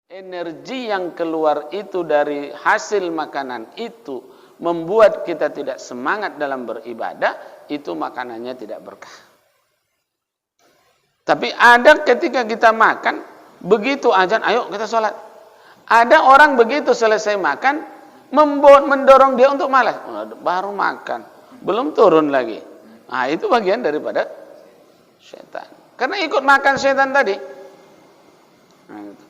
energi yang keluar itu dari hasil makanan itu membuat kita tidak semangat dalam beribadah, itu makanannya tidak berkah. Tapi ada ketika kita makan, begitu azan, ayo kita sholat. Ada orang begitu selesai makan, mendorong dia untuk malas. Baru makan, belum turun lagi. Nah, itu bagian daripada setan. Karena ikut makan setan tadi. Nah, itu.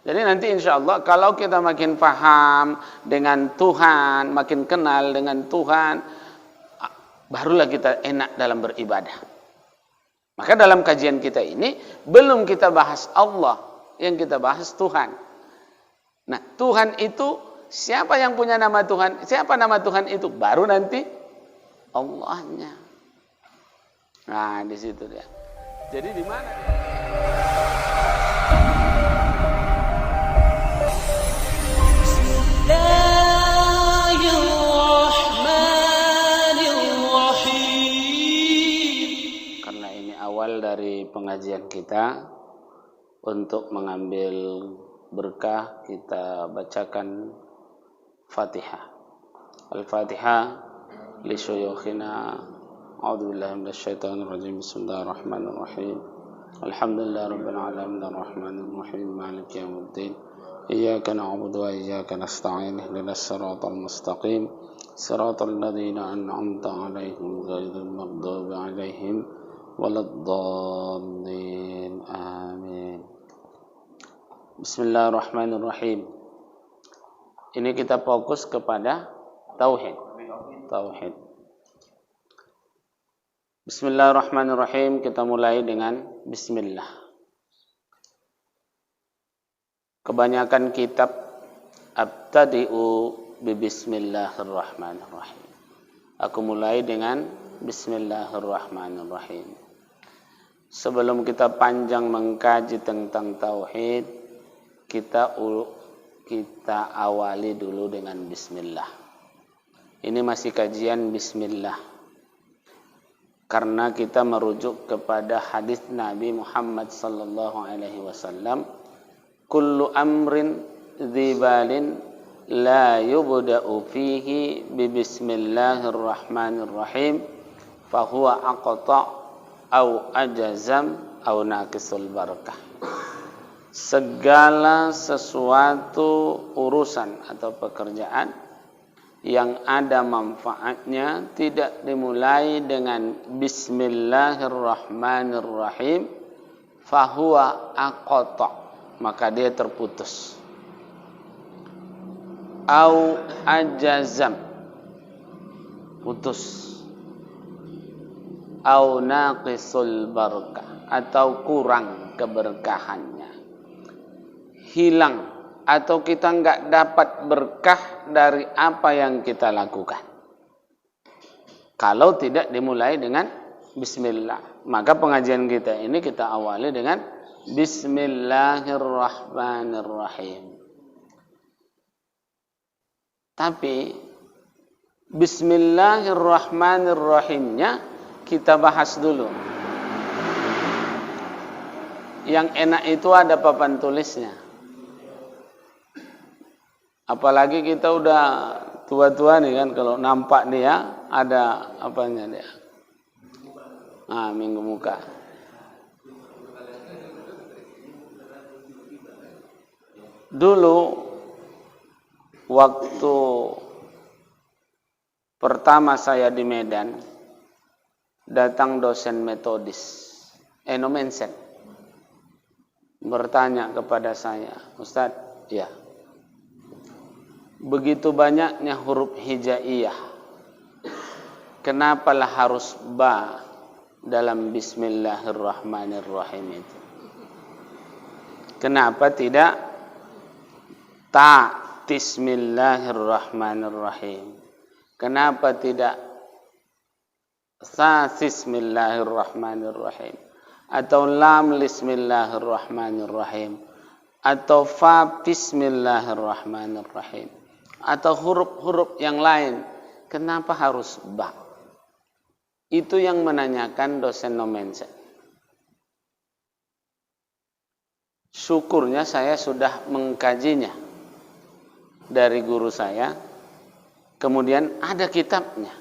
Jadi nanti insya Allah kalau kita makin paham dengan Tuhan, makin kenal dengan Tuhan, barulah kita enak dalam beribadah. Maka dalam kajian kita ini belum kita bahas Allah, yang kita bahas Tuhan. Nah, Tuhan itu siapa yang punya nama Tuhan? Siapa nama Tuhan itu? Baru nanti Allahnya. Nah, di situ dia. Jadi di mana? Karena ini awal dari pengajian kita, untuk mengambil berkah kita bacakan Fatihah. Al-Fatihah li syuyukhina. A'udzu billahi minasyaitonir rajim. Bismillahirrahmanirrahim. Alhamdulillahirabbil alamin arrahmanir rahim maliki yaumiddin. Iyyaka na'budu wa iyyaka nasta'in. Ihdinas siratal mustaqim. Siratal ladzina an'amta 'alaihim ghairil maghdubi 'alaihim waladdallin. Amin. Bismillahirrahmanirrahim. Ini kita fokus kepada tauhid. Tauhid. Bismillahirrahmanirrahim. Kita mulai dengan bismillah. Kebanyakan kitab abtadi'u bi bismillahirrahmanirrahim. Aku mulai dengan bismillahirrahmanirrahim. Sebelum kita panjang mengkaji tentang tauhid, kita awali dulu dengan bismillah. Ini masih kajian bismillah. Karena kita merujuk kepada hadis Nabi Muhammad sallallahu alaihi wasallam, kullu amrin dzibalin la yubda'u fihi bi bismillahirrahmanirrahim fahuwa aqta' au ajazam au naqisul barakah. Segala sesuatu urusan atau pekerjaan yang ada manfaatnya tidak dimulai dengan bismillahirrahmanirrahim, fahuwa aqta', maka dia terputus. Au ajazam, putus. Au naqisul barakah, atau kurang keberkahannya, hilang, atau kita enggak dapat berkah dari apa yang kita lakukan kalau tidak dimulai dengan bismillah. Maka pengajian kita ini kita awali dengan bismillahirrahmanirrahim. Tapi bismillahirrahmanirrahimnya kita bahas dulu. Yang enak itu ada papan tulisnya. Apalagi kita udah tua-tua nih kan, kalau nampak dia ada apanya dia. Minggu muka. Dulu waktu pertama saya di Medan, datang dosen metodis, Enomensen, bertanya kepada saya, Ustadz, ya, begitu banyaknya huruf hijaiyah, kenapalah harus ba dalam bismillahirrahmanirrahim itu? Kenapa tidak ta bismillahirrahmanirrahim? Kenapa tidak sa bismillahirrahmanirrahim? Atau lam bismillahirrahmanirrahim? Atau fa bismillahirrahmanirrahim? Atau huruf-huruf yang lain, kenapa harus ba? Itu yang menanyakan dosen Nomensen. syukurnya saya sudah mengkajinya dari guru saya, kemudian ada kitabnya.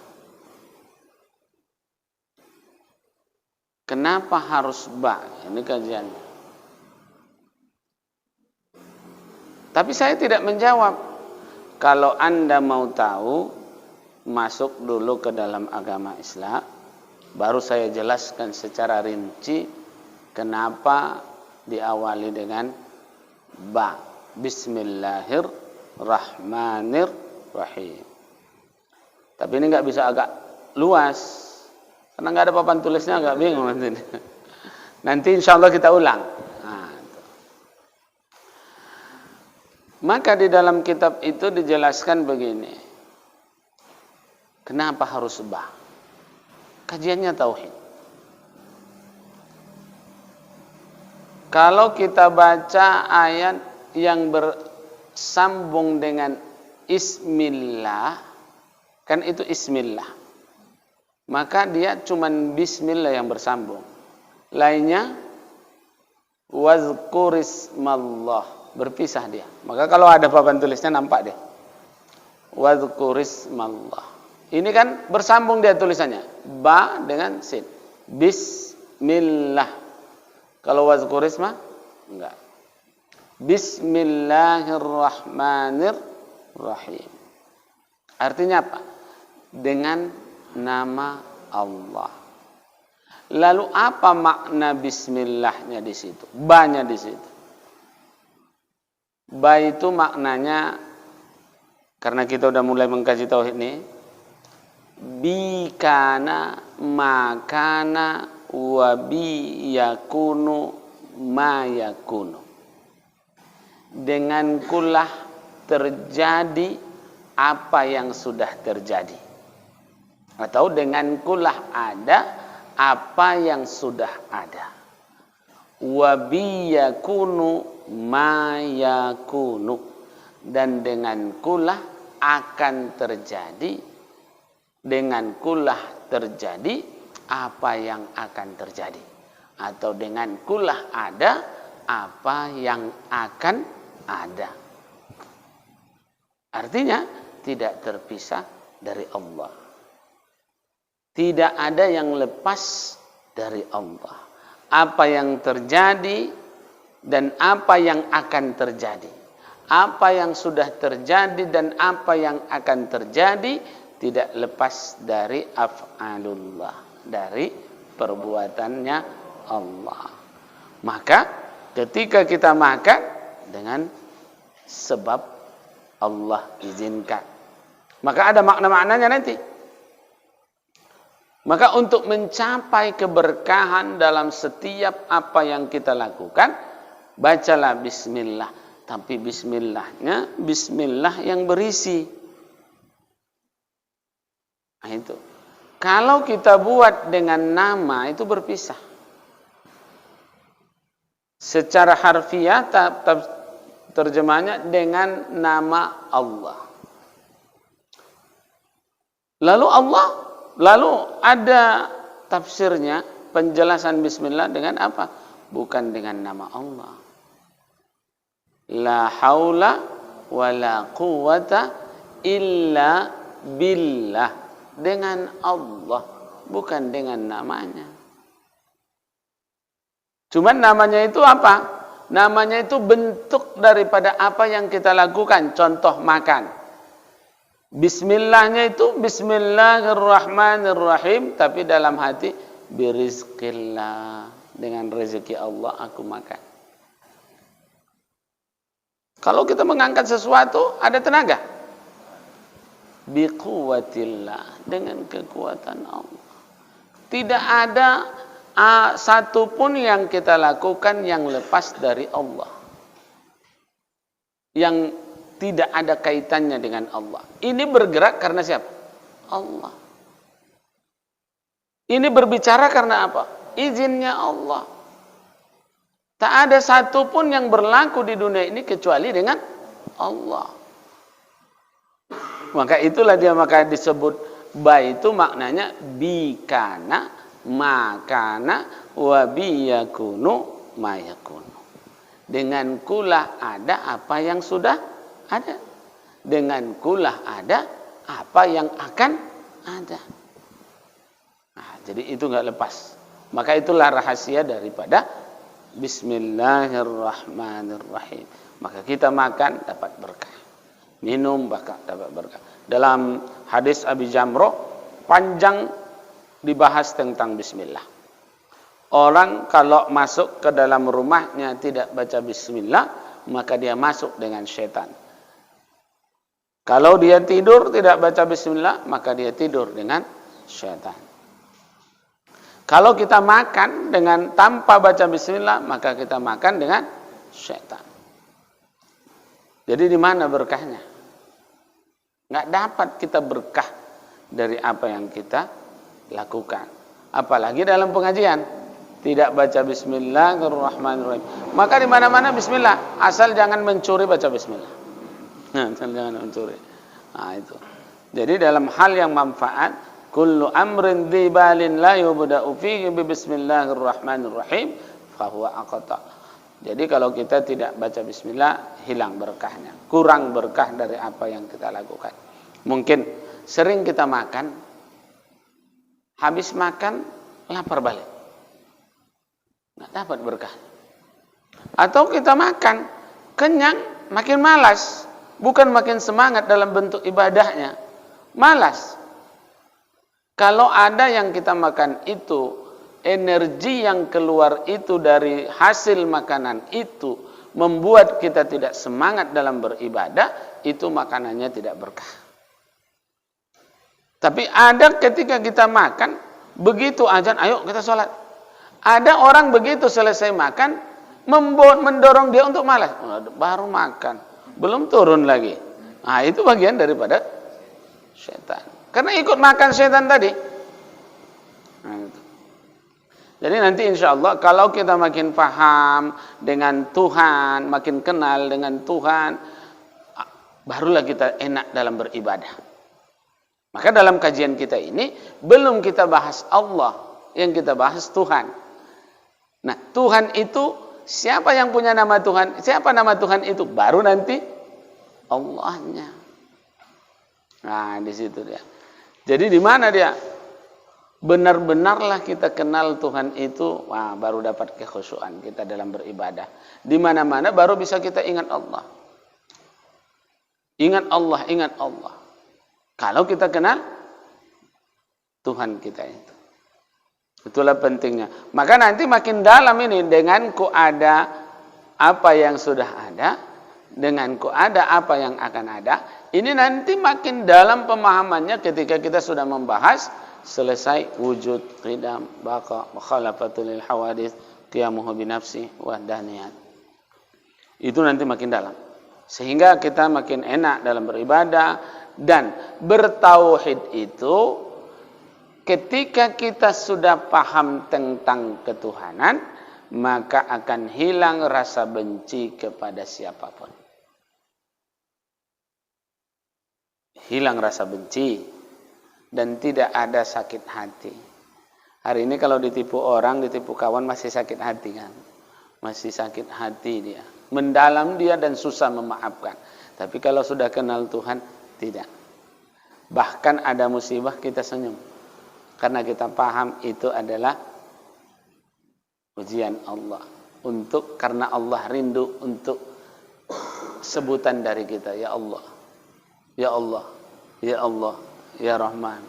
Kenapa harus ba? Ini kajiannya. Tapi saya tidak menjawab. Kalau Anda mau tahu, masuk dulu ke dalam agama Islam, baru saya jelaskan secara rinci kenapa diawali dengan ba. Bismillahirrahmanirrahim. Tapi ini nggak bisa agak luas, karena nggak ada papan tulisnya, agak bingung nanti. Nanti insya Allah kita ulang. Maka di dalam kitab itu dijelaskan begini. Kenapa harus ba? Kajiannya tauhid. Kalau kita baca ayat yang bersambung dengan Ismillah, kan itu Ismillah, maka dia cuman Bismillah yang bersambung. Lainnya wazkurismallah, berpisah dia. Maka kalau ada papan tulisnya nampak dia. Wazkurismallah. Ini kan bersambung dia tulisannya. Ba dengan sin. Bismillah. Kalau wazkurisma enggak. Bismillahirrahmanirrahim. Artinya apa? Dengan nama Allah. Lalu apa makna bismillahnya di situ? Ba-nya di situ. Ba itu maknanya, karena kita udah mulai mengkaji tauhid ini, bikana makana wa bi yakunu ma yakunu. Dengan kulah terjadi apa yang sudah terjadi, atau dengan kulah ada apa yang sudah ada. Wa bi yakunu ma yakunu, dan dengan kulah akan terjadi, dengan kulah terjadi apa yang akan terjadi, atau dengan kulah ada apa yang akan ada. Artinya tidak terpisah dari Allah, tidak ada yang lepas dari Allah. Apa yang terjadi dan apa yang akan terjadi, apa yang sudah terjadi dan apa yang akan terjadi, tidak lepas dari af'alullah, dari perbuatannya Allah. Maka ketika kita makan dengan sebab Allah izinkan, maka ada makna-maknanya nanti. Maka untuk mencapai keberkahan dalam setiap apa yang kita lakukan, bacalah bismillah. Tapi bismillahnya bismillah yang berisi. Nah itu. Kalau kita buat dengan nama, itu berpisah. Secara harfiah terjemahnya dengan nama Allah. Lalu ada tafsirnya, penjelasan bismillah dengan apa? Bukan dengan nama Allah. La haula wa la quwwata illa billah. Dengan Allah, bukan dengan namanya. Cuman namanya itu apa? Namanya itu bentuk daripada apa yang kita lakukan. Contoh makan. Bismillahnya itu bismillahirrahmanirrahim, tapi dalam hati birizqillah, dengan rezeki Allah aku makan. Kalau kita mengangkat sesuatu ada tenaga, biquwatillah, dengan kekuatan Allah. Tidak ada satu pun yang kita lakukan yang lepas dari Allah, yang tidak ada kaitannya dengan Allah. Ini bergerak karena siapa? Allah. Ini berbicara karena apa? Izinnya Allah. Tak ada satu pun yang berlaku di dunia ini kecuali dengan Allah. Maka itulah dia maka disebut ba, itu maknanya bikana makana wa biyakunu mayakunu. Dengan kulah ada apa yang sudah ada. Dengan kulah ada apa yang akan ada. Nah, jadi itu nggak lepas. Maka itulah rahasia daripada Bismillahirrahmanirrahim. Maka kita makan dapat berkah, minum bakal dapat berkah. Dalam hadis Abi Jamroh panjang dibahas tentang Bismillah. Orang kalau masuk ke dalam rumahnya tidak baca bismillah, maka dia masuk dengan syaitan. Kalau dia tidur tidak baca bismillah, maka dia tidur dengan syaitan. Kalau kita makan dengan tanpa baca bismillah, maka kita makan dengan syaitan. Jadi di mana berkahnya? Nggak dapat kita berkah dari apa yang kita lakukan. Apalagi dalam pengajian. Tidak baca Bismillahirrahmanirrahim. Maka di mana-mana Bismillah, asal jangan mencuri baca Bismillah. Asal jangan mencuri. Nah itu. Jadi dalam hal yang manfaat, kullu amrin dzibalin la yubda'u fihi bi Bismillahirrahmanirrahim, fahuwa aqta. Jadi kalau kita tidak baca Bismillah, hilang berkahnya, kurang berkah dari apa yang kita lakukan. Mungkin sering kita makan, habis makan lapar balik. Nggak dapat berkah. Atau kita makan kenyang makin malas, bukan makin semangat dalam bentuk ibadahnya, malas. Kalau ada yang kita makan itu, energi yang keluar itu dari hasil makanan itu membuat kita tidak semangat dalam beribadah, itu makanannya tidak berkah. Tapi ada ketika kita makan, begitu azan, ayo kita sholat. Ada orang begitu selesai makan, mendorong dia untuk malas. Baru makan, belum turun lagi. Nah, itu bagian daripada syaitan. Karena ikut makan syaitan tadi. Nah, itu. Jadi nanti insya Allah kalau kita makin paham dengan Tuhan, makin kenal dengan Tuhan, barulah kita enak dalam beribadah. Maka dalam kajian kita ini belum kita bahas Allah, yang kita bahas Tuhan. Nah, Tuhan itu siapa yang punya nama Tuhan? Siapa nama Tuhan itu? Baru nanti Allahnya. Nah, di situ dia. Jadi di mana dia? Benar-benarlah kita kenal Tuhan itu, wah, baru dapat kekhusyuan kita dalam beribadah. Di mana-mana baru bisa kita ingat Allah. Ingat Allah, ingat Allah. Kalau kita kenal Tuhan kita itu. Itulah pentingnya. Maka nanti makin dalam ini, dengan ku ada apa yang sudah ada, dengan ku ada apa yang akan ada, ini nanti makin dalam pemahamannya ketika kita sudah membahas selesai wujud, qidam, baqa, mukhalafatul lil hawadits, qiyamuhu binafsi, wahdaniyat. Itu nanti makin dalam. Sehingga kita makin enak dalam beribadah, dan bertauhid itu ketika kita sudah paham tentang ketuhanan, maka akan hilang rasa benci kepada siapapun. Hilang rasa benci dan tidak ada sakit hati. Hari ini kalau ditipu orang, ditipu kawan masih sakit hati kan? Masih sakit hati dia. Mendalam dia dan susah memaafkan. Tapi kalau sudah kenal Tuhan, tidak. Bahkan ada musibah kita senyum. Karena kita paham itu adalah ujian Allah. Karena Allah rindu untuk sebutan dari kita. Ya Allah. Ya Allah. Ya Allah. Ya Rahman.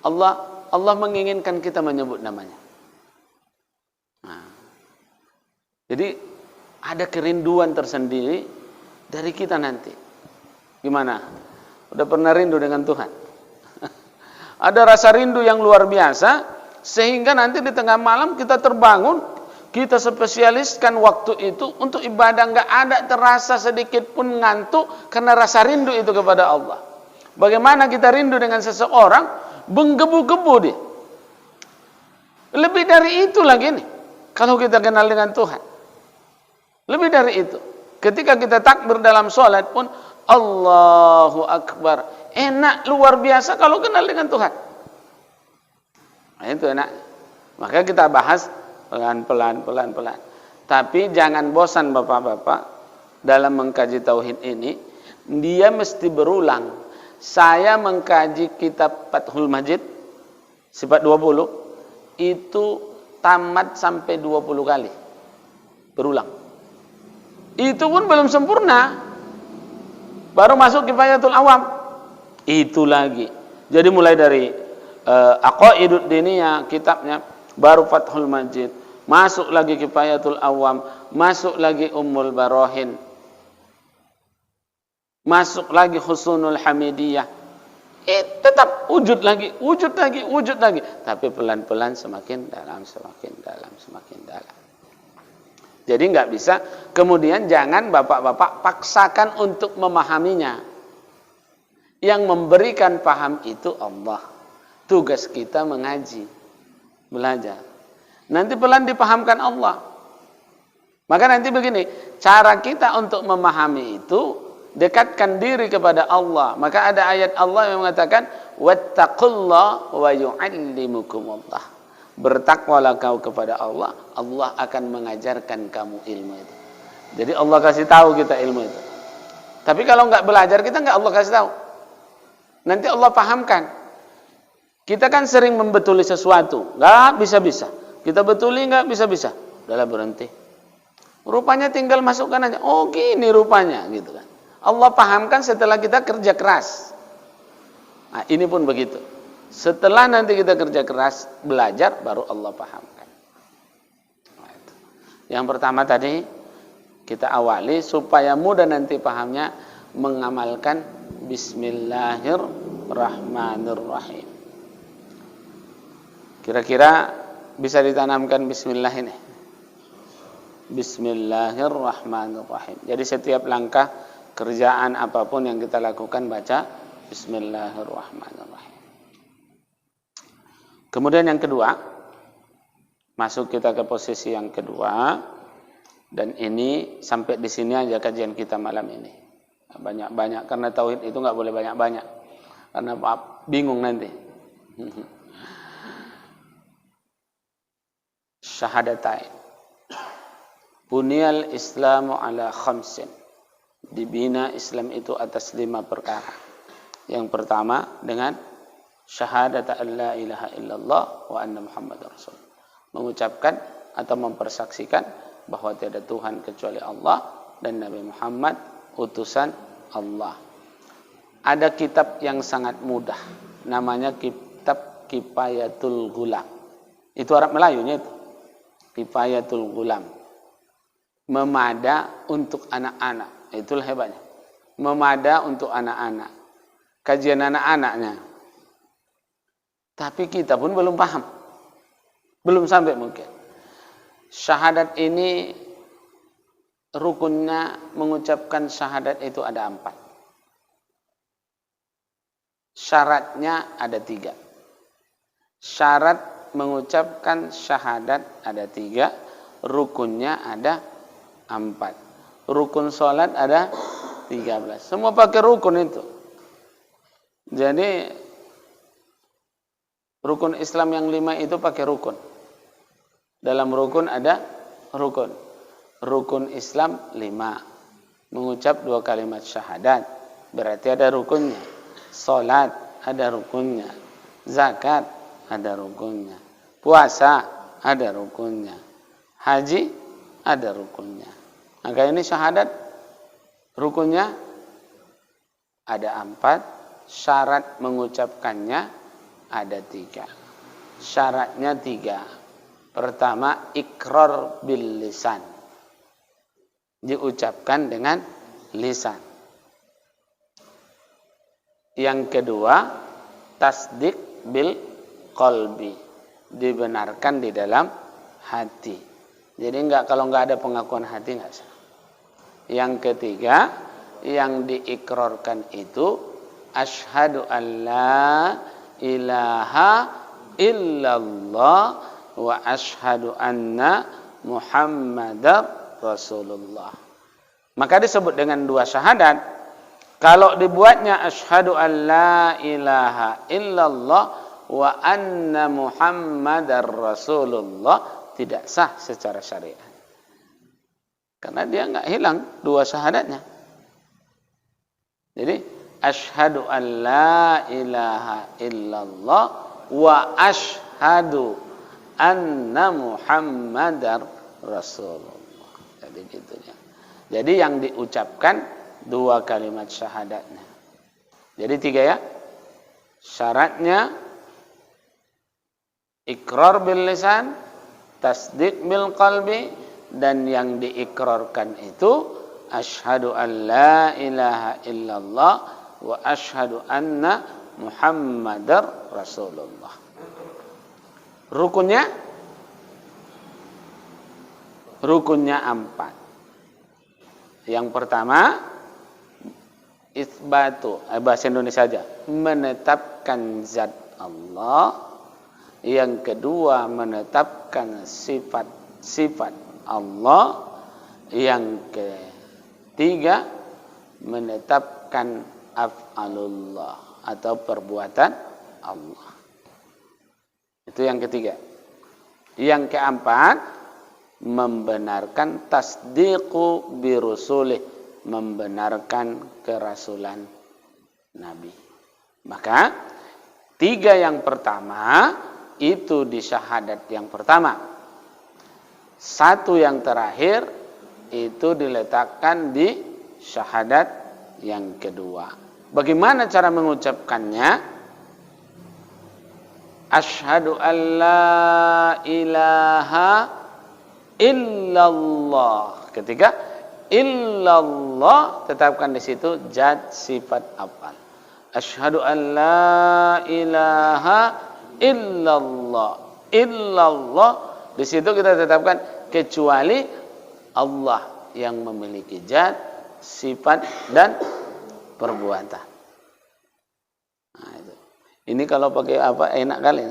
Allah menginginkan kita menyebut namanya. Nah, jadi ada kerinduan tersendiri dari kita nanti. Gimana? Udah pernah rindu dengan Tuhan? Ada rasa rindu yang luar biasa, sehingga nanti di tengah malam kita terbangun, kita spesialiskan waktu itu untuk ibadah, nggak ada terasa sedikit pun ngantuk karena rasa rindu itu kepada Allah. Bagaimana kita rindu dengan seseorang, menggebu-gebu dia. Lebih dari itu lagi nih, kalau kita kenal dengan Tuhan. Lebih dari itu. Ketika kita takbir dalam sholat pun, Allahu Akbar. Enak luar biasa kalau kenal dengan Tuhan. Nah, itu enak. Maka kita bahas pelan-pelan. Tapi jangan bosan Bapak-bapak dalam mengkaji tauhid ini, dia mesti berulang. Saya mengkaji kitab Fathul Majid sifat 20 itu tamat sampai 20 kali. Berulang. Itu pun belum sempurna. Baru masuk Kifayatul Awam. Itu lagi. Jadi mulai dari Aqaidud Diniyah kitabnya, baru Fathul Majid, masuk lagi Kifayatul Awam, masuk lagi Ummul Barahin, masuk lagi Husnul Hamidiyah. Tetap wujud lagi. Tapi pelan-pelan semakin dalam. Jadi nggak bisa. Kemudian jangan bapak-bapak paksakan untuk memahaminya. Yang memberikan paham itu Allah. Tugas kita mengaji, belajar. Nanti pelan dipahamkan Allah. Maka nanti begini, cara kita untuk memahami itu, dekatkan diri kepada Allah. Maka ada ayat Allah yang mengatakan, wattaqullah wa yu'allimukumullah. Bertakwalah kau kepada Allah, Allah akan mengajarkan kamu ilmu itu. Jadi Allah kasih tahu kita ilmu itu. Tapi kalau nggak belajar, kita nggak Allah kasih tahu. Nanti Allah pahamkan. Kita kan sering membetuli sesuatu, nggak bisa-bisa. Kita betuli nggak bisa-bisa. Udahlah berhenti. Rupanya tinggal masukkan aja. Oh gini rupanya, gitu kan. Allah pahamkan setelah kita kerja keras. Nah, ini pun begitu. Setelah nanti kita kerja keras, belajar, baru Allah pahamkan. Nah, itu. Yang pertama tadi, kita awali supaya mudah nanti pahamnya, mengamalkan Bismillahirrahmanirrahim. Kira-kira bisa ditanamkan Bismillah ini. Bismillahirrahmanirrahim. Jadi setiap langkah kerjaan apapun yang kita lakukan, baca Bismillahirrahmanirrahim. Kemudian yang kedua, masuk kita ke posisi yang kedua, dan ini sampai di sini aja kajian kita malam ini. Banyak-banyak, karena tauhid itu nggak boleh banyak-banyak, karena bingung nanti. Syahadatain. Buniyal Islamu ala khamsin. Dibina Islam itu atas 5 perkara. Yang pertama dengan syahadat an la ilaha illallah wa anna Muhammadar Rasul. Mengucapkan atau mempersaksikan bahwa tiada Tuhan kecuali Allah dan Nabi Muhammad utusan Allah. Ada kitab yang sangat mudah, namanya kitab Kifayatul Ghulam. Itu Arab Melayunya itu. Kifayatul Ghulam. Memada untuk anak-anak. Itulah hebatnya. Memada untuk anak-anak. Kajian anak-anaknya. Tapi kita pun belum paham. Belum sampai mungkin. Syahadat ini rukunnya, mengucapkan syahadat itu ada 4. Syaratnya ada 3. Syarat mengucapkan syahadat ada 3. Rukunnya ada 4. Rukun sholat ada 13. Semua pakai rukun itu. Jadi rukun Islam yang 5 itu pakai rukun. Dalam rukun ada rukun. Rukun Islam 5. Mengucap 2 kalimat syahadat. Berarti ada rukunnya. Salat ada rukunnya. Zakat ada rukunnya. Puasa ada rukunnya. Haji ada rukunnya. Maka ini syahadat. Rukunnya ada 4. Syarat mengucapkannya ada 3. Syaratnya 3. Pertama, ikrar bil lisan. Diucapkan dengan lisan. Yang kedua, tasdik bil qalbi. Dibenarkan di dalam hati. Jadi kalau enggak ada pengakuan hati enggak sah. Yang ketiga, yang diikrarkan itu asyhadu an la ilaha illallah wa asyhadu anna Muhammadar Rasulullah. Maka disebut dengan 2 syahadat. Kalau dibuatnya asyhadu an la ilaha illallah wa anna Muhammadar Rasulullah, tidak sah secara syariat. Karena dia nggak hilang dua syahadatnya. Jadi asyhadu an la ilaha illallah wa asyhadu anna Muhammadar Rasulullah. Jadi gitu ya. Jadi yang diucapkan dua kalimat syahadatnya. Jadi tiga ya. Syaratnya ikrar bil lisan, tasdiq bil qalbi, dan yang diikrarkan itu asyhadu an la ilaha illallah wa asyhadu anna Muhammadar Rasulullah. Rukunnya 4. Yang pertama isbatu, bahasa Indonesia saja, menetapkan zat Allah. Yang kedua menetapkan sifat Allah. Yang ketiga menetapkan af'alullah atau perbuatan Allah. Itu yang ketiga. Yang keempat membenarkan tasdiqu birusulih, membenarkan kerasulan Nabi. Maka tiga yang pertama itu di syahadat yang pertama. Satu yang terakhir itu diletakkan di syahadat yang kedua. Bagaimana cara mengucapkannya? Asyhadu an la ilaha illallah. Ketika illallah tetapkan di situ zat sifat af'al. Asyhadu an la ilaha illallah. Illallah di situ kita tetapkan kecuali Allah yang memiliki zat, sifat dan perbuatan. Nah, itu. Ini kalau pakai apa enak kali.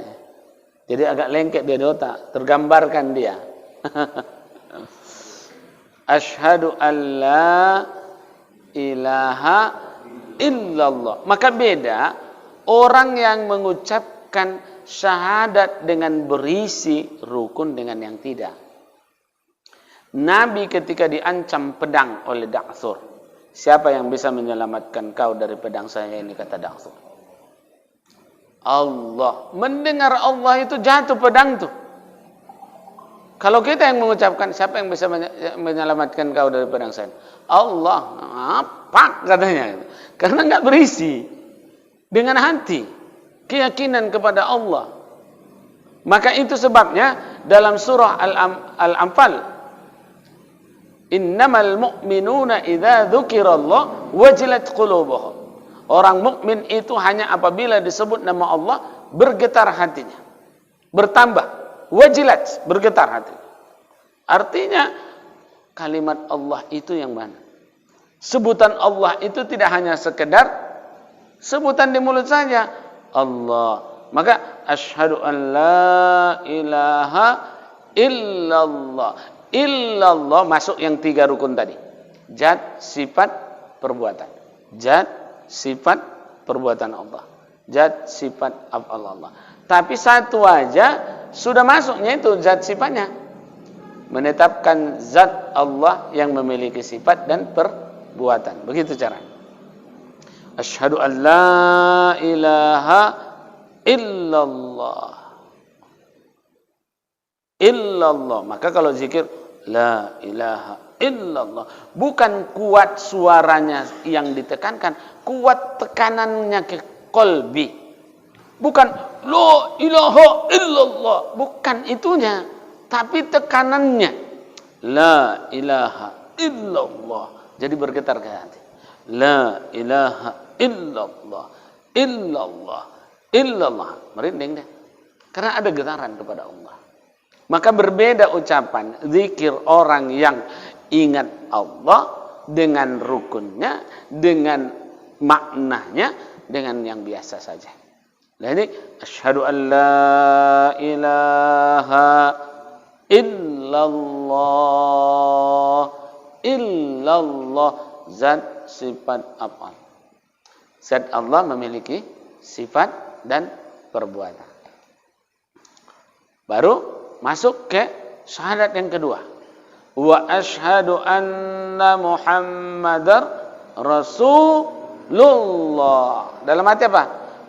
Jadi agak lengket dia di otak, tergambarkan dia. Asyhadu an la ilaha illallah. Maka beda orang yang mengucapkan syahadat dengan berisi rukun dengan yang tidak. Nabi ketika diancam pedang oleh Da'thur, siapa yang bisa menyelamatkan kau dari pedang saya ini, kata Da'thur. Allah. Mendengar Allah itu jatuh pedang tuh. Kalau kita yang mengucapkan, siapa yang bisa menyelamatkan kau dari pedang saya? Allah. Apa katanya? Karena nggak berisi dengan hati keyakinan kepada Allah. Maka itu sebabnya dalam surah Al-Anfal, innamal mu'minuna idza dzukirallah wajilat qulubuhum. Orang mukmin itu hanya apabila disebut nama Allah bergetar hatinya, bertambah, wajilat, bergetar hatinya. Artinya kalimat Allah itu yang mana? Sebutan Allah itu tidak hanya sekedar sebutan di mulut saja, Allah. Maka asyhadu an la ilaha illallah. Illallah masuk yang 3 rukun tadi. Zat, sifat, perbuatan. Zat, sifat, perbuatan Allah. Zat, sifat, af'al Allah. Tapi satu aja sudah masuknya itu zat sifatnya. Menetapkan zat Allah yang memiliki sifat dan perbuatan. Begitu cara. Asyhadu an la ilaha illallah. Illallah. Maka kalau zikir la ilaha illallah, bukan kuat suaranya yang ditekankan, kuat tekanannya ke qalbi. Bukan la ilaha illallah, bukan itunya, tapi tekanannya la ilaha illallah. Jadi bergetar ke hati. La ilaha illallah. Illallah. Illallah. Merinding deh. Karena ada getaran kepada Allah. Maka berbeda ucapan zikir orang yang ingat Allah dengan rukunnya, dengan maknanya, dengan yang biasa saja. Nah ini asyhadu an la ilaha illallah. Illallah, zat, sifat, af'al. Zat Allah memiliki sifat dan perbuatan. Baru masuk ke syahadat yang kedua. wa asyhadu anna Muhammadar Rasulullah. Dalam hati apa?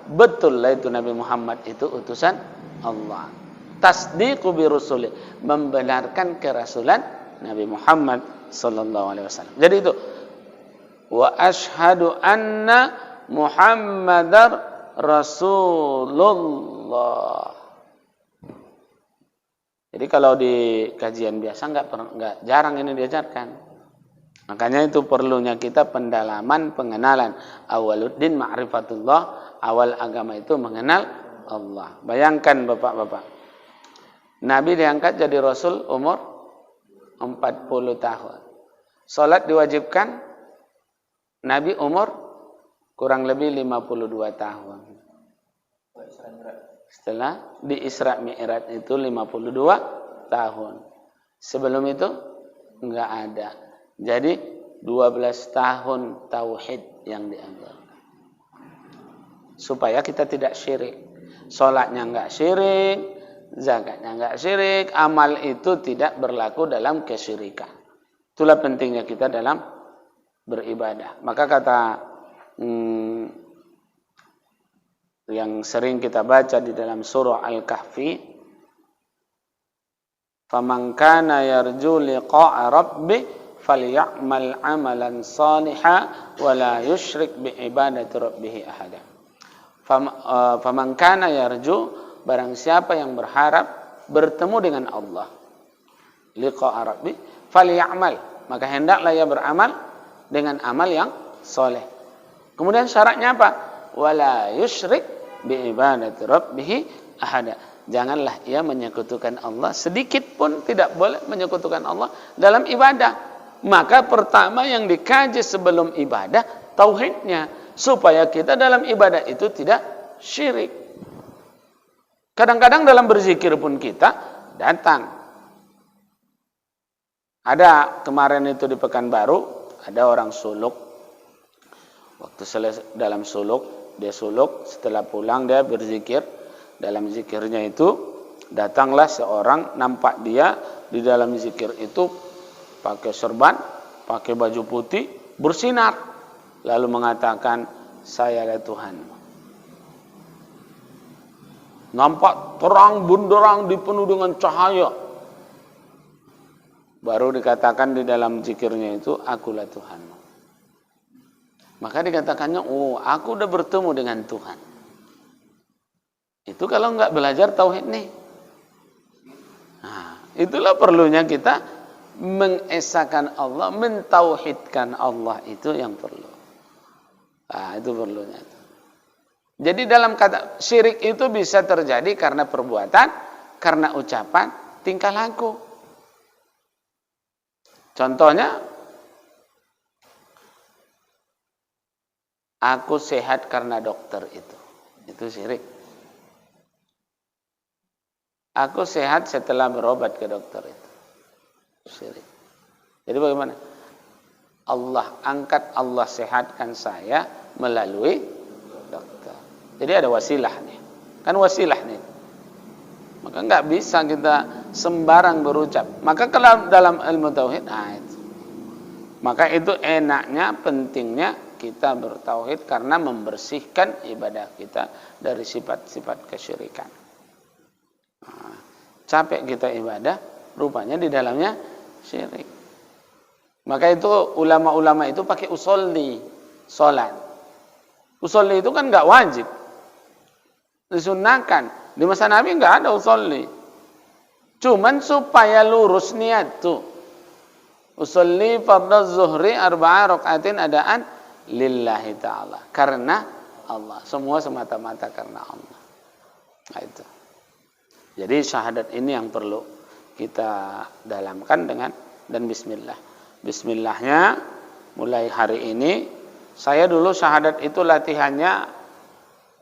Betul lah itu Nabi Muhammad itu utusan Allah. Tasdiqu bi rusuli, membenarkan kerasulan Nabi Muhammad sallallahu alaihi wasallam. Jadi itu wa asyhadu anna Muhammadar Rasulullah. Jadi kalau di kajian biasa enggak jarang ini diajarkan. Makanya itu perlunya kita pendalaman, pengenalan. Awaluddin ma'rifatullah, awal agama itu mengenal Allah. Bayangkan Bapak-bapak, Nabi diangkat jadi Rasul umur 40 tahun. Salat diwajibkan Nabi umur kurang lebih 52 tahun. Setelah di Isra Mi'raj itu 52 tahun. Sebelum itu enggak ada. Jadi 12 tahun tauhid yang diajarkan. Supaya kita tidak syirik. Salatnya enggak syirik, zakatnya enggak syirik, amal itu tidak berlaku dalam kesyirikan. Itulah pentingnya kita dalam beribadah. Maka kata yang sering kita baca di dalam surah Al-Kahfi, "Faman kana yarju liqa'a rabbih falyamal 'amalan shalihan wa la yusyrik bi ibadati rabbih ahada." Faman kana yarju, barang siapa yang berharap bertemu dengan Allah, liqa'a rabbih falyamal, maka hendaklah ia beramal dengan amal yang soleh. Kemudian syaratnya apa? Wala yusyrik bi ibadati rabbih ahada. Janganlah ia menyekutukan Allah, sedikit pun tidak boleh menyekutukan Allah dalam ibadah. Maka pertama yang dikaji sebelum ibadah tauhidnya, supaya kita dalam ibadah itu tidak syirik. Kadang-kadang dalam berzikir pun kita datang. Ada kemarin itu di Pekanbaru, ada orang suluk. Waktu selesai dalam suluk, dia suluk, setelah pulang dia berzikir. Dalam zikirnya itu datanglah seorang, nampak dia di dalam zikir itu pakai serban, pakai baju putih, bersinar, lalu mengatakan, "Sayalah Tuhanmu." Nampak terang benderang, dipenuhi dengan cahaya. Baru dikatakan di dalam zikirnya itu, "Akulah Tuhanmu." Maka dikatakannya, "Oh, aku udah bertemu dengan Tuhan." Itu kalau enggak belajar tauhid nih. Nah, itulah perlunya kita mengesahkan Allah, mentauhidkan Allah, itu yang perlu. Nah, itu perlunya. Jadi dalam kata syirik itu bisa terjadi karena perbuatan, karena ucapan, tingkah laku. Contohnya, aku sehat karena dokter itu syirik. Aku sehat setelah berobat ke dokter itu syirik. Jadi bagaimana? Allah angkat, Allah sehatkan saya melalui dokter. Jadi ada wasilah nih. Kan wasilah nih. Maka enggak bisa kita sembarang berucap. Maka kalau dalam ilmu tauhid, itu. Maka itu enaknya, pentingnya kita bertauhid karena membersihkan ibadah kita dari sifat-sifat kesyirikan. Nah, capek kita ibadah, rupanya di dalamnya syirik. Maka itu ulama-ulama itu pakai usolli, salat. Usolli itu kan enggak wajib, disunnahkan. Di masa Nabi enggak ada usolli. Cuman supaya lurus niat tuh. Usolli fardhu zuhri 4 rakaatin adaan lillahi ta'ala. Karena Allah. Semua semata-mata karena Allah. Nah itu. Jadi syahadat ini yang perlu kita dalamkan dengan dan bismillah. Bismillahnya mulai hari ini. Saya dulu syahadat itu latihannya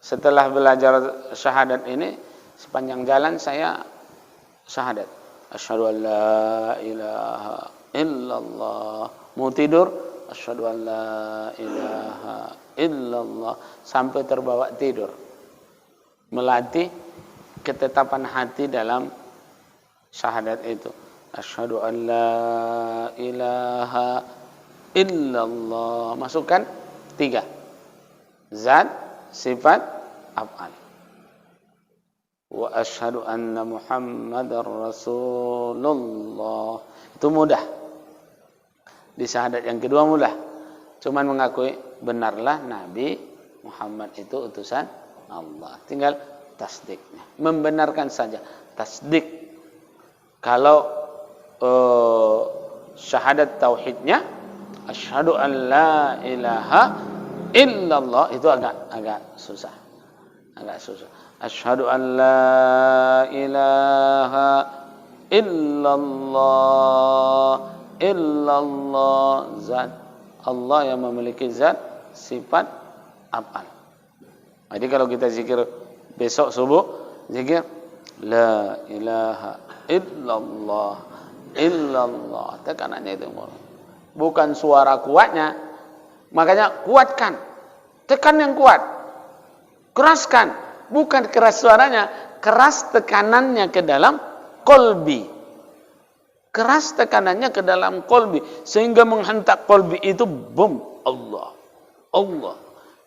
setelah belajar syahadat ini sepanjang jalan saya syahadat. Asyhadu an la ilaha illallah. Mau tidur, asyhadu an la ilaha illallah, sampai terbawa tidur. Melatih ketetapan hati dalam syahadat itu. Asyhadu an la ilaha illallah. Masukkan 3. Zat, sifat, af'al. Wa asyhadu anna Muhammadar Rasulullah. Itu mudah. Di syahadat yang kedua mudah. Cuman mengakui benarlah Nabi Muhammad itu utusan Allah. Tinggal tasdiknya. Membenarkan saja. Tasdik. Kalau syahadat tauhidnya asyhadu an la ilaha illallah, itu agak susah. Asyhadu an la ilaha illallah zat Allah yang memiliki zat, sifat, af'al. Jadi kalau kita zikir besok subuh, zikir la ilaha illallah, tekanannya itu bukan suara kuatnya, makanya kuatkan, tekan yang kuat, keraskan, bukan keras suaranya, keras tekanannya ke dalam kolbi, keras tekanannya ke dalam kolbi, sehingga menghentak kolbi itu bom, Allah.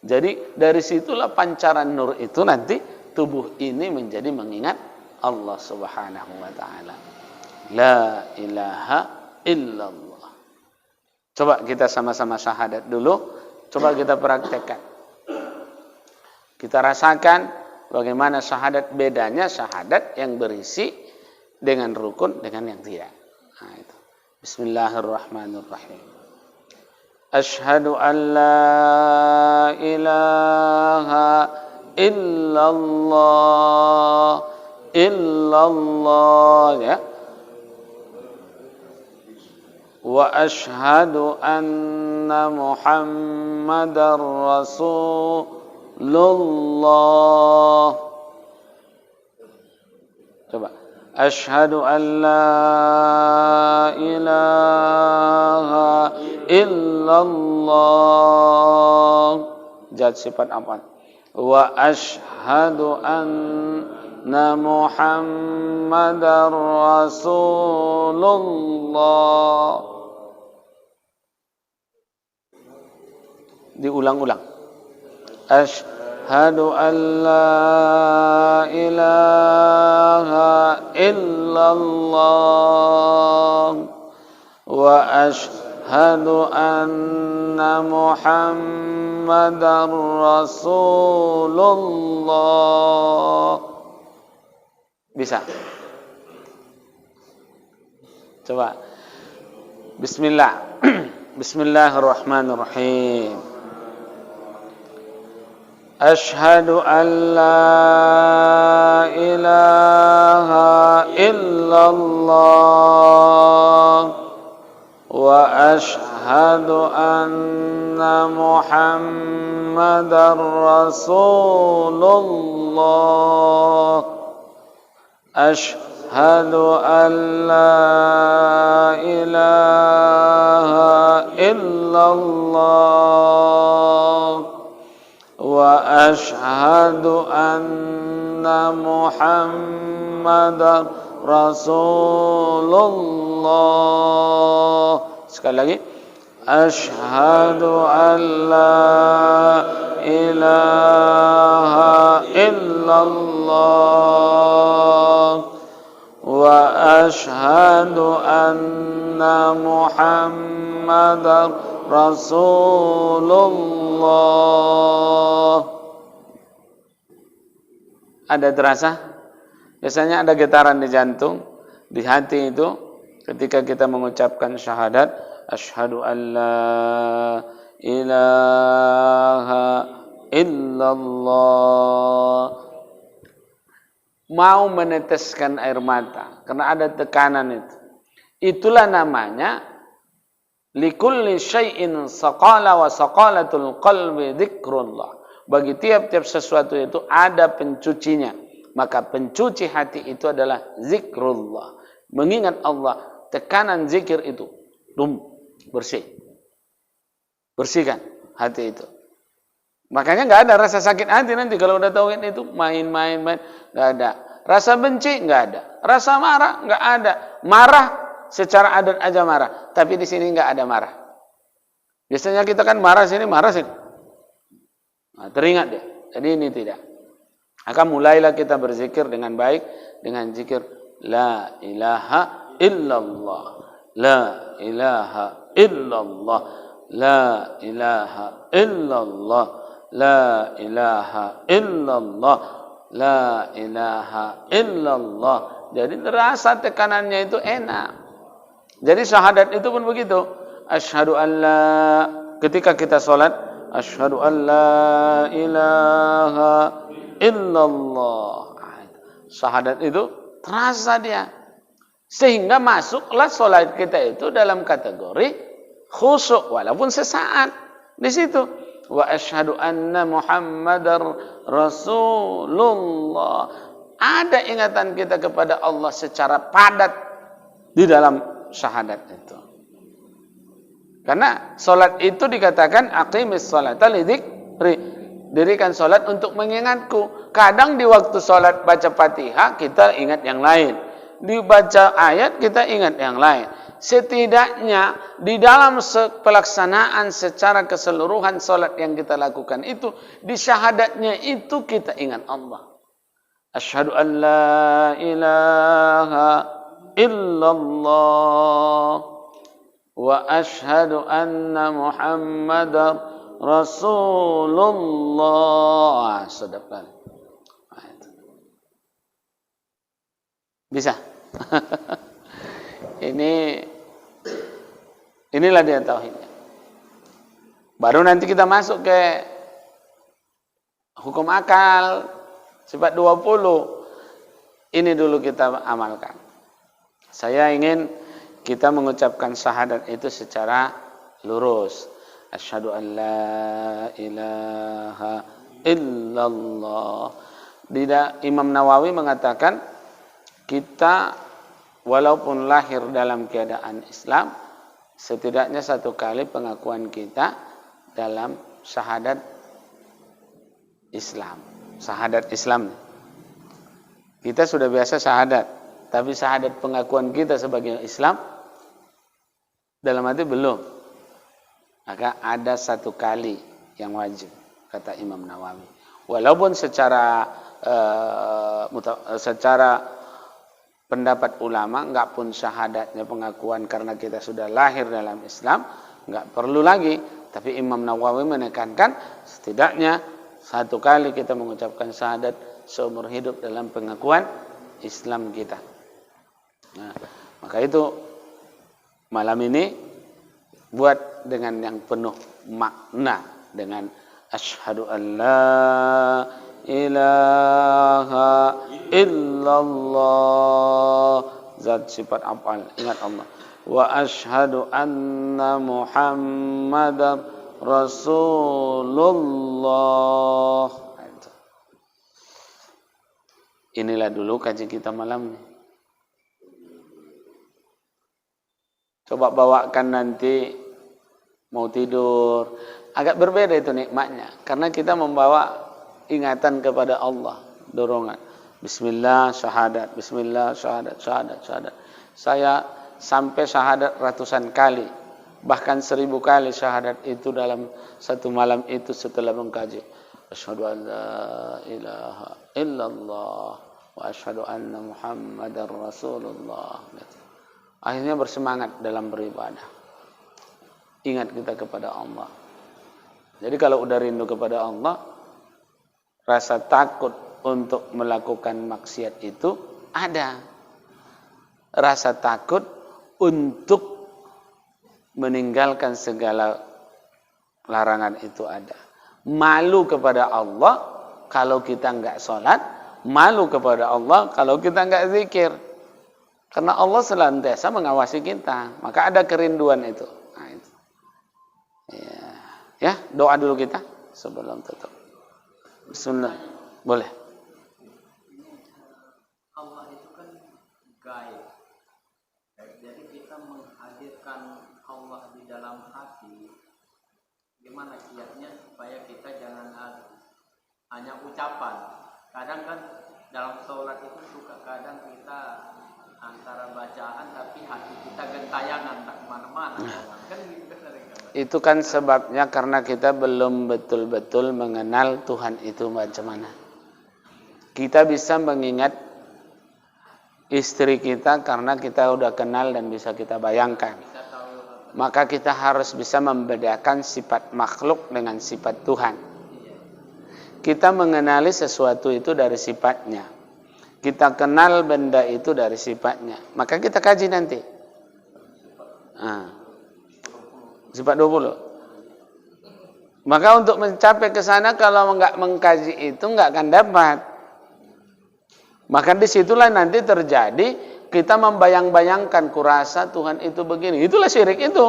Jadi dari situlah pancaran nur itu nanti tubuh ini menjadi mengingat Allah Subhanahu wa ta'ala. La ilaha illallah. Coba kita sama-sama syahadat dulu. Coba kita praktekkan. Kita rasakan bagaimana syahadat, bedanya syahadat yang berisi dengan rukun dengan yang tidak. Nah, itu. Bismillahirrahmanirrahim. Asyhadu an la ilaha illallah ya. Wa asyhadu anna Muhammadar Rasulullah. Coba. Asyhadu an la ilaha illallah. Zat sifat apa? Wa asyhadu anna Muhammadar Rasulullah. Diulang-ulang. Asyhadu an la ilaha illallah wa asyhadu anna Muhammadar Rasulullah. Bisa? Coba. Bismillah. Bismillahirrahmanirrahim. Asyhadu an la ilaha illallah wa asyhadu anna Muhammadar Rasulullah. Asyhadu an la ilaha illallah wa asyhadu anna Muhammadar Rasulullah. Sekali lagi. Asyhadu an la ilaha illallah wa asyhadu anna Muhammadar Rasulullah. Ada terasa? Biasanya ada getaran di jantung, di hati itu ketika kita mengucapkan syahadat, asyhadu an la ilaha illallah. Mau meneteskan air mata karena ada tekanan itu. Itulah namanya likulli syai'in saqala wa saqalatul qalbi dzikrullah. Bagi tiap-tiap sesuatu itu ada pencucinya. Maka pencuci hati itu adalah zikrullah. Mengingat Allah, tekanan zikir itu bersih. Bersihkan hati itu. Makanya nggak ada rasa sakit hati nanti kalau udah tauhid itu main, nggak ada. Rasa benci nggak ada. Rasa marah nggak ada. Marah secara adat aja marah, tapi di sini nggak ada marah. Biasanya kita kan marah sini. Nah, teringat dia. Jadi ini tidak. Maka mulailah kita berzikir dengan baik dengan zikir la ilaha illallah, la ilaha illallah, la ilaha illallah, la ilaha illallah, la ilaha illallah. Jadi terasa tekanannya itu enak. Jadi syahadat itu pun begitu. Asyhadu an la, ketika kita sholat, asyhadu an la ilaha illallah. Syahadat itu terasa dia. Sehingga masuklah sholat kita itu dalam kategori khusyuk walaupun sesaat di situ. Wa asyhadu anna Muhammadar Rasulullah. Ada ingatan kita kepada Allah secara padat di dalam syahadat itu. Karena solat itu dikatakan aqimis sholata lidzikri. Dirikan solat untuk mengingatku. Kadang di waktu solat baca Fatihah kita ingat yang lain. Dibaca ayat kita ingat yang lain. Setidaknya di dalam pelaksanaan secara keseluruhan solat yang kita lakukan itu, di syahadatnya itu kita ingat Allah. Asyhadu an la ilaha illallah wa asyhadu anna Muhammadar Rasulullah. Sedap kali. Bisa. Inilah dia tauhidnya. Baru nanti kita masuk ke hukum akal. Sifat 20 ini dulu kita amalkan. Saya ingin kita mengucapkan syahadat itu secara lurus. Asyhadu an la ilaha illallah. Imam Nawawi mengatakan kita walaupun lahir dalam keadaan Islam, setidaknya satu kali pengakuan kita dalam syahadat Islam. Syahadat Islam. Kita sudah biasa syahadat, tapi syahadat pengakuan kita sebagai Islam dalam hati belum. Maka ada satu kali yang wajib, kata Imam Nawawi. Walaupun secara pendapat ulama enggak pun syahadatnya pengakuan karena kita sudah lahir dalam Islam, enggak perlu lagi. Tapi Imam Nawawi menekankan setidaknya satu kali kita mengucapkan syahadat seumur hidup dalam pengakuan Islam kita. Nah, maka itu malam ini buat dengan yang penuh makna, dengan asyhadu an la ilaha illallah, zat sifat af'al, ingat Allah. Wa asyhadu anna Muhammadar Rasulullah. Inilah dulu kajian kita malam ini. Coba bawakan nanti mau tidur. Agak berbeda itu nikmatnya. Karena kita membawa ingatan kepada Allah. Dorongan. Bismillah, syahadat. Bismillah, syahadat, syahadat, syahadat. Saya sampai syahadat ratusan kali. Bahkan 1000 kali syahadat itu dalam satu malam itu setelah mengkaji. Asyhadu an la ilaha illallah wa asyhadu anna Muhammadar Rasulullah. Akhirnya bersemangat dalam beribadah. Ingat kita kepada Allah. Jadi kalau udah rindu kepada Allah, rasa takut untuk melakukan maksiat itu ada. Rasa takut untuk meninggalkan segala larangan itu ada. Malu kepada Allah kalau kita enggak sholat, malu kepada Allah kalau kita enggak zikir. Karena Allah senantiasa mengawasi kita, maka ada kerinduan itu. Nah, itu. Ya, doa dulu kita sebelum tutup. Bismillah. Boleh. Allah itu kan gaib. Jadi kita menghadirkan Allah di dalam hati, gimana kiatnya supaya kita jangan hanya ucapan. Kadang kan dalam sholat itu suka kadang kita antara bacaan tapi hati kita gentayangan tak kemana-mana. Kan gitu kan dari kata. Itu kan sebabnya karena kita belum betul-betul mengenal Tuhan itu macam mana. Kita bisa mengingat istri kita karena kita udah kenal dan bisa kita bayangkan. Maka kita harus bisa membedakan sifat makhluk dengan sifat Tuhan. Kita mengenali sesuatu itu dari sifatnya. Kita kenal benda itu dari sifatnya. Maka kita kaji nanti. Sifat 20. Maka untuk mencapai ke sana kalau enggak mengkaji itu enggak akan dapat. Maka disitulah nanti terjadi kita membayang-bayangkan, kurasa Tuhan itu begini. Itulah syirik itu.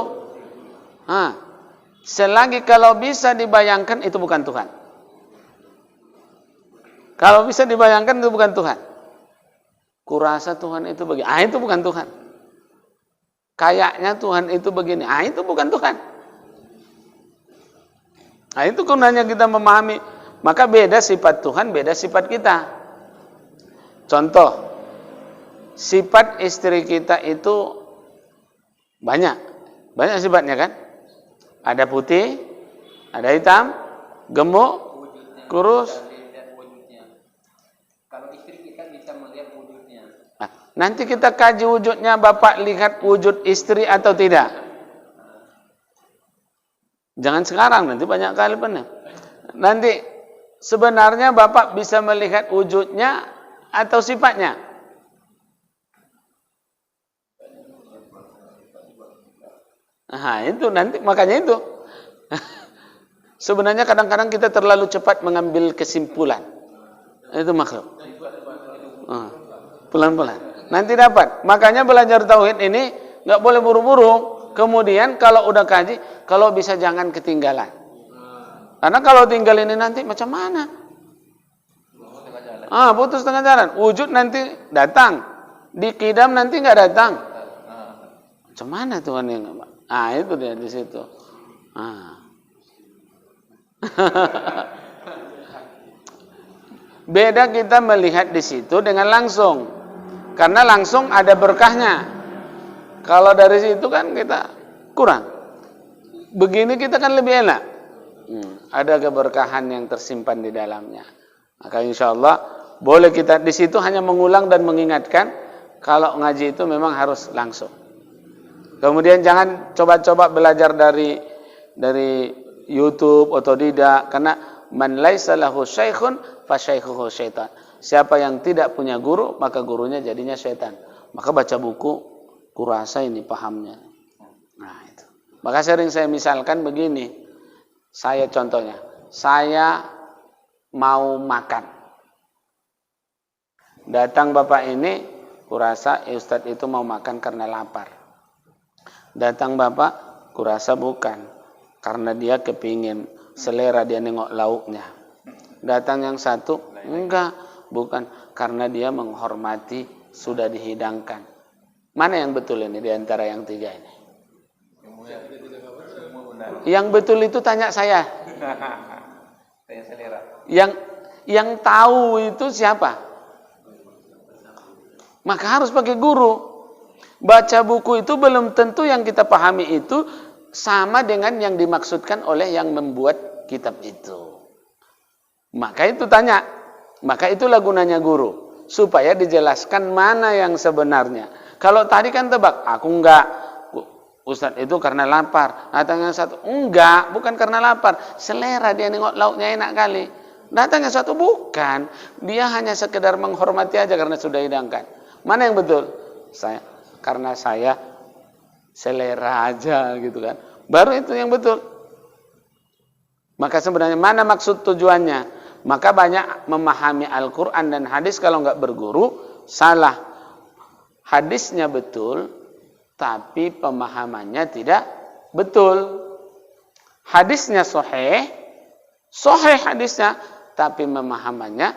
Selagi kalau bisa dibayangkan itu bukan Tuhan. Kalau bisa dibayangkan itu bukan Tuhan. Kurasa Tuhan itu begini. Itu bukan Tuhan. Kayaknya Tuhan itu begini. Itu bukan Tuhan. Itu gunanya kita memahami. Maka beda sifat Tuhan, beda sifat kita. Contoh, sifat istri kita itu banyak sifatnya kan? Ada putih, ada hitam, gemuk, kurus. Kalau istri kita bisa melihat wujudnya. Nanti kita kaji wujudnya, Bapak lihat wujud istri atau tidak? Jangan sekarang, nanti banyak kali pernah. Nanti sebenarnya Bapak bisa melihat wujudnya atau sifatnya? Itu nanti, makanya itu. Sebenarnya kadang-kadang kita terlalu cepat mengambil kesimpulan. Itu makhluk. Pelan-pelan. Nanti dapat. Makanya belajar tauhid ini nggak boleh buru-buru. Kemudian kalau udah kaji, kalau bisa jangan ketinggalan. Karena kalau tinggal ini nanti macam mana? Putus tengah jalan. Wujud nanti datang. Di kidam nanti nggak datang. Macam mana Tuhan yang itu dia di situ. Beda kita melihat di situ dengan langsung. Karena langsung ada berkahnya. Kalau dari situ kan kita kurang. Begini kita kan lebih enak. Ada keberkahan yang tersimpan di dalamnya. Maka insya Allah boleh kita di situ hanya mengulang dan mengingatkan. Kalau ngaji itu memang harus langsung. Kemudian jangan coba-coba belajar dari YouTube otodidak, karena man laisa lahu syaikhun fa syaikhuhu syaitan. Siapa yang tidak punya guru, maka gurunya jadinya syaitan. Maka baca buku, kurasa ini pahamnya. Itu. Maka sering saya misalkan begini. Saya contohnya, saya mau makan. Datang bapak ini, kurasa Ustadz itu mau makan karena lapar. Datang bapak, kurasa bukan. Karena dia kepingin, selera dia nengok lauknya. Datang yang satu, enggak, bukan. Karena dia menghormati, sudah dihidangkan. Mana yang betul ini di antara yang tiga ini? Yang betul itu tanya saya. Tanya selera. Yang tahu itu siapa? Maka harus pakai guru. Baca buku itu belum tentu yang kita pahami itu sama dengan yang dimaksudkan oleh yang membuat kitab itu. Maka itu tanya. Maka itulah gunanya guru. Supaya dijelaskan mana yang sebenarnya. Kalau tadi kan tebak, aku enggak. Ustadz itu karena lapar. Datang yang satu, enggak, bukan karena lapar. Selera dia nengok lauknya enak kali. Datang yang satu, bukan. Dia hanya sekedar menghormati aja karena sudah hidangkan. Mana yang betul? Karena saya selera aja gitu kan. Baru itu yang betul. Maka sebenarnya mana maksud tujuannya? Maka banyak memahami Al-Quran dan hadis kalau enggak berguru, salah. Hadisnya betul, tapi pemahamannya tidak betul. Hadisnya sahih hadisnya, tapi pemahamannya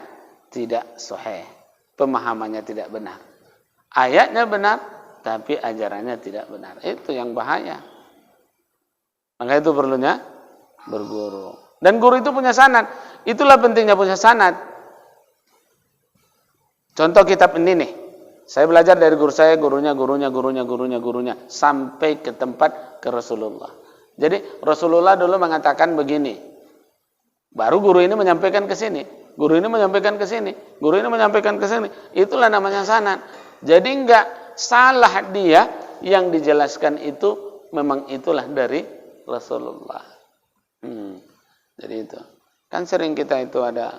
tidak sahih. Pemahamannya tidak benar. Ayatnya benar, tapi ajarannya tidak benar. Itu yang bahaya. Maka itu perlunya berguru. Dan guru itu punya sanad. Itulah pentingnya punya sanad. Contoh kitab ini nih. Saya belajar dari guru saya, gurunya, sampai ke tempat ke Rasulullah. Jadi Rasulullah dulu mengatakan begini. Baru guru ini menyampaikan ke sini. Guru ini menyampaikan ke sini. Guru ini menyampaikan ke sini. Itulah namanya sanad. Jadi enggak salah dia yang dijelaskan itu memang itulah dari Rasulullah. Jadi itu. Kan sering kita itu ada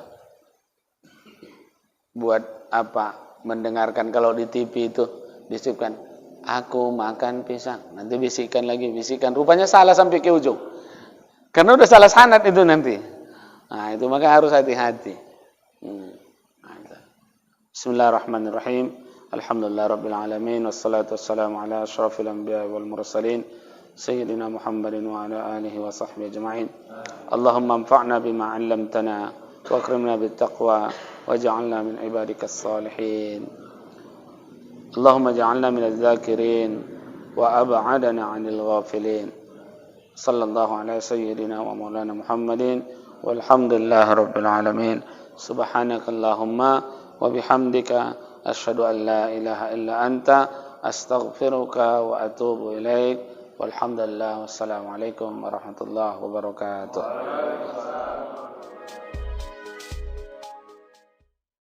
buat apa? Mendengarkan kalau di TV itu disebutkan aku makan pisang, nanti bisikan lagi, bisikan, rupanya salah sampai ke ujung karena udah salah sanad itu nanti. Nah itu maka harus hati-hati. Bismillahirrahmanirrahim. Alhamdulillah rabbil alamin, wassalatu wassalamu ala asyrafil anbiya wal mursalin sayyidina Muhammadin wa ala alihi wa sahbihi ajma'in. Allahumma anfa'na bima 'allamtana wa akrimna bit taqwa waj'alna min ibadikas salihin. Allahumma ja'alna minaz zakirin wa ab'adna 'anil ghafilin. Sallallahu ala sayyidina wa maulana Muhammadin walhamdulillahi rabbil alamin. Subhanakallahumma wa bihamdika asyhadu an la ilaha illa anta astaghfiruka wa atubu ilaik. Walhamdulillah, wassalamu alaikum warahmatullahi wabarakatuh.